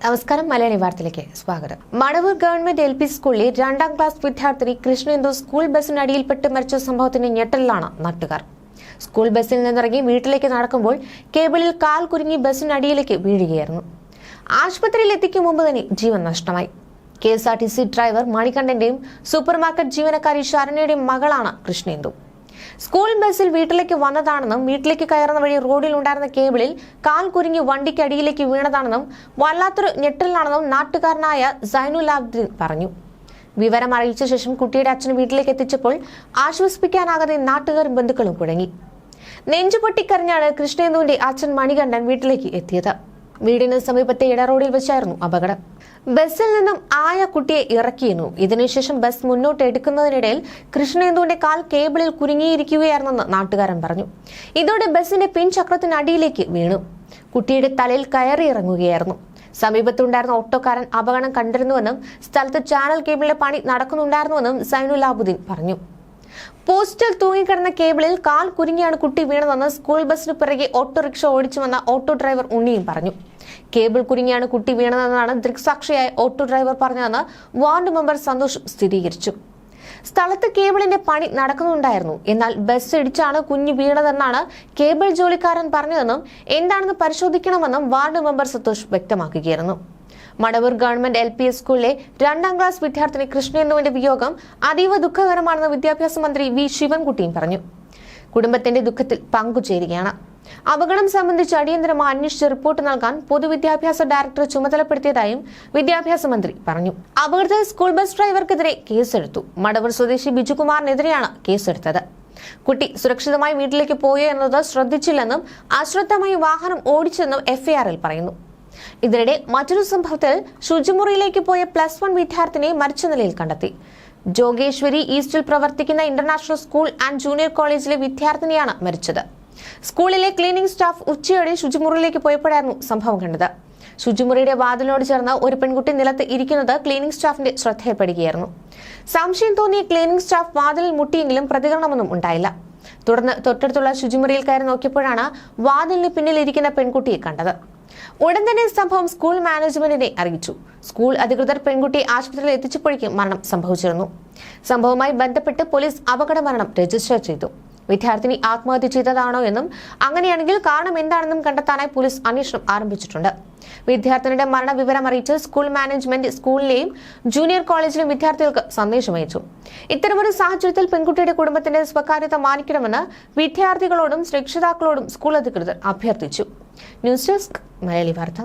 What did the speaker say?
നമസ്കാരം. മലയാളി വാർത്തയിലേക്ക് സ്വാഗതം. മടവൂർ ഗവൺമെന്റ് LP സ്കൂളിലെ 2ാം ക്ലാസ് വിദ്യാർത്ഥിനി കൃഷ്ണേന്ദു സ്കൂൾ ബസിനടിയിൽപ്പെട്ട് മരിച്ച സംഭവത്തിന് ഞെട്ടലിലാണ് നാട്ടുകാർ. സ്കൂൾ ബസിൽ നിന്നിറങ്ങി വീട്ടിലേക്ക് നടക്കുമ്പോൾ കേബിളിൽ കാൽ കുരുങ്ങി ബസിനടിയിലേക്ക് വീഴുകയായിരുന്നു. ആശുപത്രിയിൽ എത്തിക്കും മുമ്പ് തന്നെ ജീവൻ നഷ്ടമായി. KSRTC ഡ്രൈവർ മണികണ്ഠന്റെയും സൂപ്പർമാർക്കറ്റ് ജീവനക്കാരി ശരണയുടെയും മകളാണ് കൃഷ്ണേന്ദു. സ്കൂൾ ബസ്സിൽ വീട്ടിലേക്ക് വന്നതാണെന്നും വീട്ടിലേക്ക് കയറുന്ന വഴി റോഡിൽ ഉണ്ടായിരുന്ന കേബിളിൽ കാൽ കുരുങ്ങി വണ്ടിക്ക് അടിയിലേക്ക് വീണതാണെന്നും വല്ലാത്തൊരു ഞെട്ടലിലാണെന്നും നാട്ടുകാരനായ സൈനുലാബ്ദീൻ പറഞ്ഞു. വിവരം അറിയിച്ച ശേഷം കുട്ടിയുടെ അച്ഛൻ വീട്ടിലേക്ക് എത്തിച്ചപ്പോൾ ആശ്വസിപ്പിക്കാനാകാതെ നാട്ടുകാരും ബന്ധുക്കളും കുഴങ്ങി. നെഞ്ചുപൊട്ടിക്കരഞ്ഞാണ് കൃഷ്ണേന്ദുവിന്റെ അച്ഛൻ മണികണ്ഠൻ വീട്ടിലേക്ക് എത്തിയത്. വീടിന് സമീപത്തെ ഇടറോഡിൽ വെച്ചായിരുന്നു അപകടം. ബസ്സിൽ നിന്നും ആയ കുട്ടിയെ ഇറക്കിയിരുന്നു. ഇതിനുശേഷം ബസ് മുന്നോട്ട് എടുക്കുന്നതിനിടയിൽ കൃഷ്ണേന്ദുവിന്റെ കാൽ കേബിളിൽ കുരുങ്ങിയിരിക്കുകയായിരുന്നെന്ന് നാട്ടുകാരൻ പറഞ്ഞു. ഇതോടെ ബസിന്റെ പിൻചക്രത്തിനടിയിലേക്ക് വീണു. കുട്ടിയുടെ തലയിൽ കയറി ഇറങ്ങുകയായിരുന്നു. സമീപത്തുണ്ടായിരുന്ന ഓട്ടോക്കാരൻ അപകടം കണ്ടിരുന്നുവെന്നും സ്ഥലത്ത് ചാനൽ കേബിളിന്റെ പണി നടക്കുന്നുണ്ടായിരുന്നുവെന്നും സൈനുലാബുദ്ദീൻ പറഞ്ഞു. പോസ്റ്റിൽ തൂങ്ങിക്കിടന്ന കേബിളിൽ കാൽ കുരുങ്ങിയാണ് കുട്ടി വീണതെന്ന് സ്കൂൾ ബസിന് പിറകെ ഓട്ടോറിക്ഷ ഓടിച്ചു വന്ന ഓട്ടോ ഡ്രൈവർ ഉണ്ണിയും പറഞ്ഞു. കേബിൾ കുരുങ്ങിയാണ് കുട്ടി വീണതെന്നാണ് ദൃക്സാക്ഷിയായ ഓട്ടോ ഡ്രൈവർ പറഞ്ഞതെന്ന് വാർഡ് മെമ്പർ സന്തോഷ് സ്ഥിരീകരിച്ചു. സ്ഥലത്ത് കേബിളിന്റെ പണി നടക്കുന്നുണ്ടായിരുന്നു. എന്നാൽ ബസ് ഇടിച്ചാണ് കുഞ്ഞ് വീണതെന്നാണ് കേബിൾ ജോലിക്കാരൻ പറഞ്ഞതെന്നും എന്താണെന്ന് പരിശോധിക്കണമെന്നും വാർഡ് മെമ്പർ സന്തോഷ് വ്യക്തമാക്കുകയായിരുന്നു. മടവൂർ ഗവൺമെന്റ് LP സ്കൂളിലെ 2ാം ക്ലാസ് വിദ്യാർത്ഥിനി കൃഷ്ണേന്ദുവിന്റെ വിയോഗം അതീവ ദുഃഖകരമാണെന്ന് വിദ്യാഭ്യാസ മന്ത്രി V ശിവൻകുട്ടിയും പറഞ്ഞു. കുടുംബത്തിന്റെ ദുഃഖത്തിൽ പങ്കുചേരുകയാണ്. അപകടം സംബന്ധിച്ച് അടിയന്തരമായി അന്വേഷിച്ച് റിപ്പോർട്ട് നൽകാൻ പൊതുവിദ്യാഭ്യാസ ഡയറക്ടർ ചുമതലപ്പെടുത്തിയതായും വിദ്യാഭ്യാസ മന്ത്രി പറഞ്ഞു. അപകടത്തിൽ സ്കൂൾ ബസ് ഡ്രൈവർക്കെതിരെ കേസെടുത്തു. മടവൂർ സ്വദേശി ബിജുകുമാറിനെതിരെയാണ് കേസെടുത്തത്. കുട്ടി സുരക്ഷിതമായി വീട്ടിലേക്ക് പോയോ എന്നത് ശ്രദ്ധിച്ചില്ലെന്നും അശ്രദ്ധമായി വാഹനം ഓടിച്ചെന്നും FIR-ൽ പറയുന്നു. ഇതിനിടെ മറ്റൊരു സംഭവത്തിൽ ശുചിമുറിയിലേക്ക് പോയ +1 വിദ്യാർത്ഥിനിയെ മരിച്ച നിലയിൽ കണ്ടെത്തി. ജോഗേശ്വരി ഈസ്റ്റിൽ പ്രവർത്തിക്കുന്ന ഇന്റർനാഷണൽ സ്കൂൾ ആൻഡ് ജൂനിയർ കോളേജിലെ വിദ്യാർത്ഥിനിയാണ് മരിച്ചത്. സ്കൂളിലെ ക്ലീനിംഗ് സ്റ്റാഫ് ഉച്ചയോടെ ശുചിമുറിയിലേക്ക് പോയപ്പോഴായിരുന്നു സംഭവം കണ്ടത്. ശുചിമുറിയുടെ വാതിലിനോട് ചേർന്ന് ഒരു പെൺകുട്ടി നിലത്ത് ഇരിക്കുന്നത് ക്ലീനിംഗ് സ്റ്റാഫിന്റെ ശ്രദ്ധയിൽപ്പെടുകയായിരുന്നു. സംശയം തോന്നിയ ക്ലീനിംഗ് സ്റ്റാഫ് വാതിലിൽ മുട്ടിയെങ്കിലും പ്രതികരണമൊന്നും ഉണ്ടായില്ല. തുടർന്ന് തൊട്ടടുത്തുള്ള ശുചിമുറിയിൽ കയറി നോക്കിയപ്പോഴാണ് വാതിലിന് പിന്നിൽ ഇരിക്കുന്ന പെൺകുട്ടിയെ കണ്ടത്. ഉടൻ തന്നെ സംഭവം സ്കൂൾ മാനേജ്മെന്റിനെ അറിയിച്ചു. സ്കൂൾ അധികൃതർ പെൺകുട്ടിയെ ആശുപത്രിയിൽ എത്തിച്ചപ്പോഴേക്കും മരണം സംഭവിച്ചിരുന്നു. സംഭവവുമായി ബന്ധപ്പെട്ട് പോലീസ് അപകട മരണം രജിസ്റ്റർ ചെയ്തു. വിദ്യാർത്ഥിനി ആത്മഹത്യ ചെയ്തതാണോ എന്നും അങ്ങനെയാണെങ്കിൽ കാരണം എന്താണെന്നും കണ്ടെത്താനായി പോലീസ് അന്വേഷണം ആരംഭിച്ചിട്ടുണ്ട്. വിദ്യാർത്ഥിനിയുടെ മരണവിവരം അറിയിച്ച് സ്കൂൾ മാനേജ്മെന്റ് സ്കൂളിലെയും ജൂനിയർ കോളേജിലെയും വിദ്യാർത്ഥികൾക്ക് സന്ദേശമയച്ചു. ഇത്തരമൊരു സാഹചര്യത്തിൽ പെൺകുട്ടിയുടെ കുടുംബത്തിന്റെ സ്വകാര്യത മാനിക്കണമെന്ന് വിദ്യാർത്ഥികളോടും രക്ഷിതാക്കളോടും സ്കൂൾ അധികൃതർ അഭ്യർത്ഥിച്ചു. ന്യൂസ് ഡെസ്ക് മലയാളി വാർത്ത.